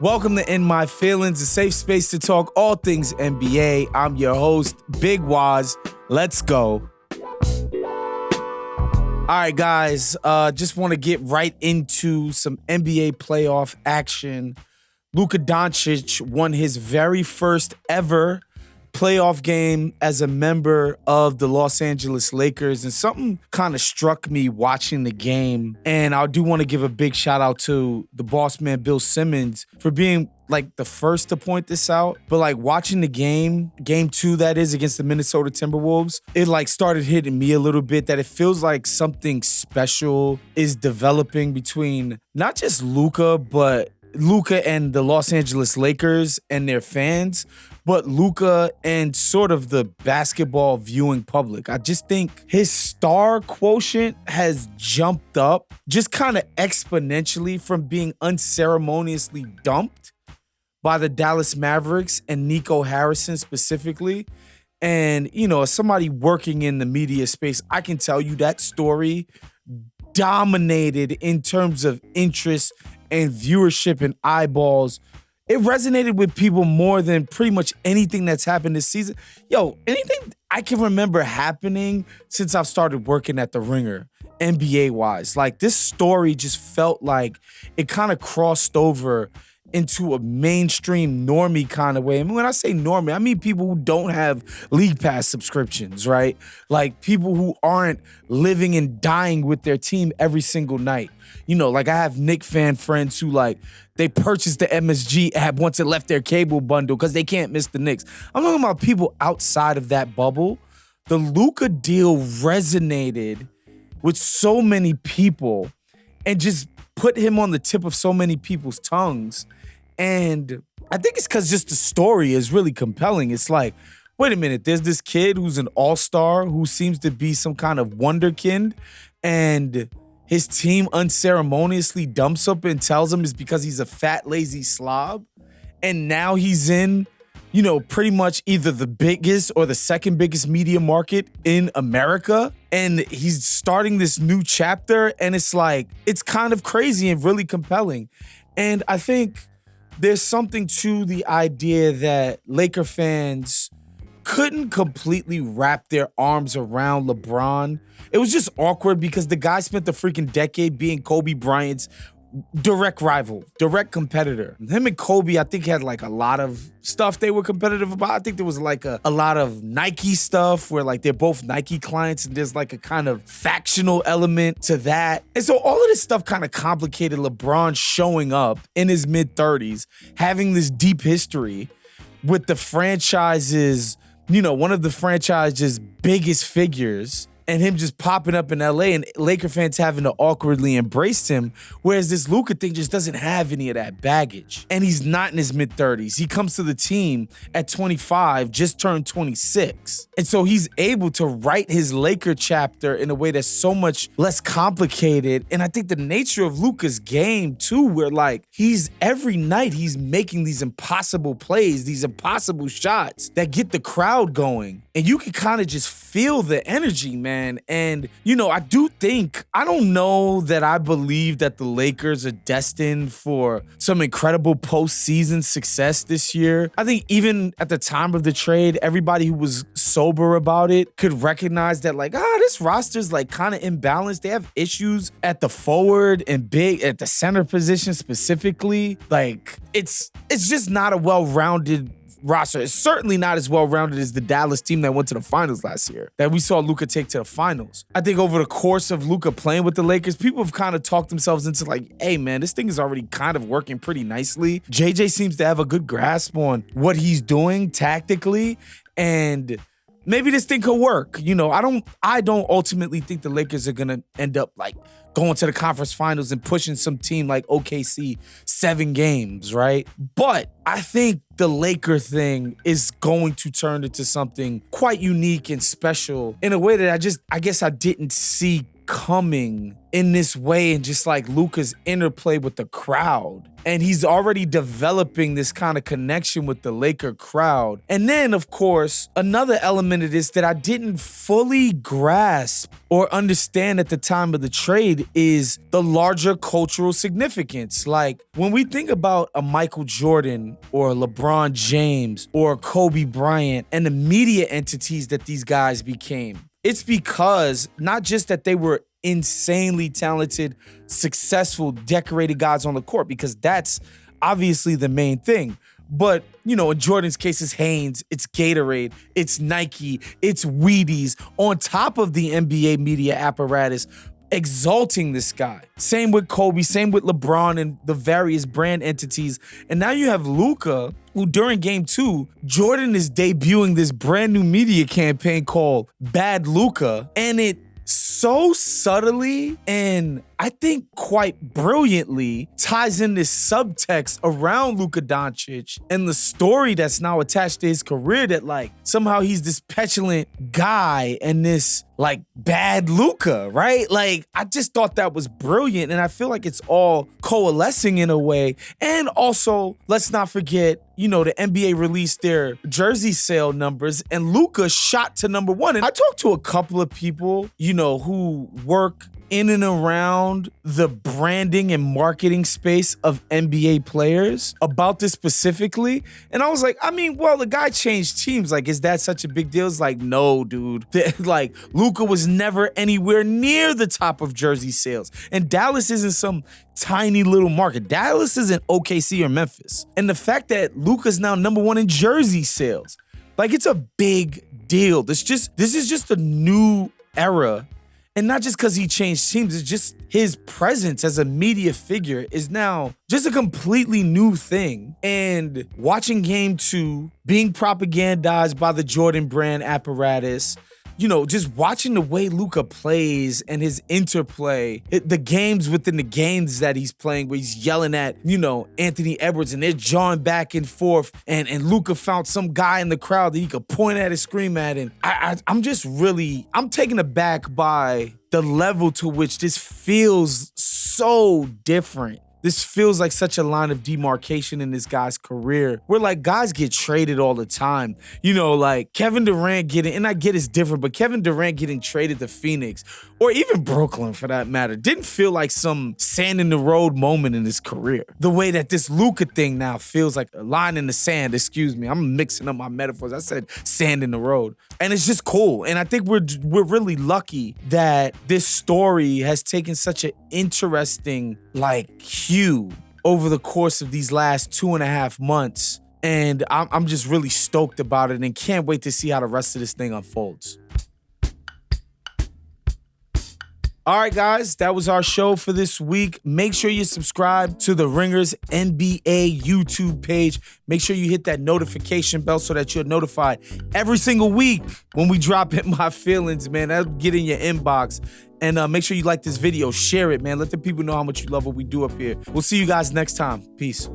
Welcome to In My Feelings, a safe space to talk all things NBA. I'm your host, Big Waz. Let's go. All right, guys, just want to get right into some NBA playoff action. Luka Doncic won his very first ever playoff game as a member of the Los Angeles Lakers, and something kind of struck me watching the game. And I do want to give a big shout out to the boss man Bill Simmons for being like the first to point this out. But like watching the game 2 that is against the Minnesota Timberwolves, it like started hitting me a little bit that it feels like something special is developing between not just Luka, but Luka and the Los Angeles Lakers and their fans, but Luka and sort of the basketball viewing public. I just think his star quotient has jumped up just kind of exponentially from being unceremoniously dumped by the Dallas Mavericks and Nico Harrison specifically. And, you know, as somebody working in the media space, I can tell you that story dominated in terms of interest and viewership and eyeballs. It resonated with people more than pretty much anything that's happened this season. Yo, anything I can remember happening since I've started working at The Ringer, NBA-wise. Like, this story just felt like it kind of crossed over into a mainstream normie kind of way. I mean, when I say normie, I mean people who don't have League Pass subscriptions, right? Like people who aren't living and dying with their team every single night. You know, like I have Knick fan friends who like, they purchased the MSG app once it left their cable bundle because they can't miss the Knicks. I'm talking about people outside of that bubble. The Luka deal resonated with so many people and just put him on the tip of so many people's tongues. And I think it's because just the story is really compelling. It's like, wait a minute, there's this kid who's an all-star who seems to be some kind of wonderkind, and his team unceremoniously dumps up and tells him it's because he's a fat, lazy slob. And now he's in, you know, pretty much either the biggest or the second biggest media market in America. And he's starting this new chapter, and it's like, it's kind of crazy and really compelling. And I think there's something to the idea that Laker fans couldn't completely wrap their arms around LeBron. It was just awkward because the guy spent the freaking decade being Kobe Bryant's direct rival, direct competitor. Him and Kobe, I think, had like a lot of stuff they were competitive about. I think there was like a lot of Nike stuff where like they're both Nike clients and there's like a kind of factional element to that. And so all of this stuff kind of complicated LeBron showing up in his mid-30s, having this deep history with the franchise's, you know, one of the franchise's biggest figures, and him just popping up in LA and Laker fans having to awkwardly embrace him, whereas this Luka thing just doesn't have any of that baggage. And he's not in his mid-30s. He comes to the team at 25, just turned 26. And so he's able to write his Laker chapter in a way that's so much less complicated. And I think the nature of Luka's game too, where like every night he's making these impossible plays, these impossible shots that get the crowd going. And you can kind of just feel the energy, man. And, you know, I don't know that I believe that the Lakers are destined for some incredible postseason success this year. I think even at the time of the trade, everybody who was sober about it could recognize that like, this roster's like kind of imbalanced. They have issues at the forward and big at the center position specifically. Like it's just not a well-rounded roster. It's certainly not as well-rounded as the Dallas team that went to the finals last year, that we saw Luka take to the finals. I think over the course of Luka playing with the Lakers, people have kind of talked themselves into like, hey man, this thing is already kind of working pretty nicely. JJ seems to have a good grasp on what he's doing tactically, and maybe this thing could work. You know, I don't ultimately think the Lakers are gonna end up like going to the conference finals and pushing some team like OKC 7 games, right? But I think the Laker thing is going to turn into something quite unique and special in a way that I guess I didn't see becoming in this way, and just like Luka's interplay with the crowd. And he's already developing this kind of connection with the Laker crowd. And then, of course, another element of this that I didn't fully grasp or understand at the time of the trade is the larger cultural significance. Like, when we think about a Michael Jordan or a LeBron James or a Kobe Bryant and the media entities that these guys became, it's because not just that they were insanely talented, successful, decorated guys on the court, because that's obviously the main thing. But, you know, in Jordan's case, it's Hanes, it's Gatorade, it's Nike, it's Wheaties, on top of the NBA media apparatus exalting this guy. Same with Kobe, same with LeBron and the various brand entities. And now you have Luka, who during game 2, Jordan is debuting this brand new media campaign called Bad Luka, and it so subtly and I think quite brilliantly ties in this subtext around Luka Doncic and the story that's now attached to his career, that like somehow he's this petulant guy and this like bad Luka, right? Like, I just thought that was brilliant, and I feel like it's all coalescing in a way. And also, let's not forget, you know, the NBA released their jersey sale numbers and Luka shot to number 1. And I talked to a couple of people, you know, who work in and around the branding and marketing space of NBA players about this specifically. And I was like, I mean, well, the guy changed teams. Like, is that such a big deal? It's like, no, dude. Like, Luka was never anywhere near the top of jersey sales. And Dallas isn't some tiny little market. Dallas isn't OKC or Memphis. And the fact that Luka's now number 1 in jersey sales, like, it's a big deal. This is just a new era. And not just because he changed teams, it's just his presence as a media figure is now just a completely new thing. And watching game 2, being propagandized by the Jordan brand apparatus, you know, just watching the way Luka plays and his interplay, the games within the games that he's playing where he's yelling at, you know, Anthony Edwards and they're jawing back and forth, and Luka found some guy in the crowd that he could point at and scream at. And I'm taken aback by the level to which this feels so different. This feels like such a line of demarcation in this guy's career where, like, guys get traded all the time. You know, like Kevin Durant getting, and I get it's different, but Kevin Durant getting traded to Phoenix, or even Brooklyn for that matter, didn't feel like some sand in the road moment in his career. The way that this Luka thing now feels like a line in the sand, excuse me, I'm mixing up my metaphors. I said sand in the road. And it's just cool. And I think we're really lucky that this story has taken such an interesting, like, hue over the course of these last 2.5 months. And I'm just really stoked about it and can't wait to see how the rest of this thing unfolds. All right, guys, that was our show for this week. Make sure you subscribe to the Ringers NBA YouTube page. Make sure you hit that notification bell so that you're notified every single week when we drop In My Feelings, man. That'll get in your inbox. And make sure you like this video. Share it, man. Let the people know how much you love what we do up here. We'll see you guys next time. Peace.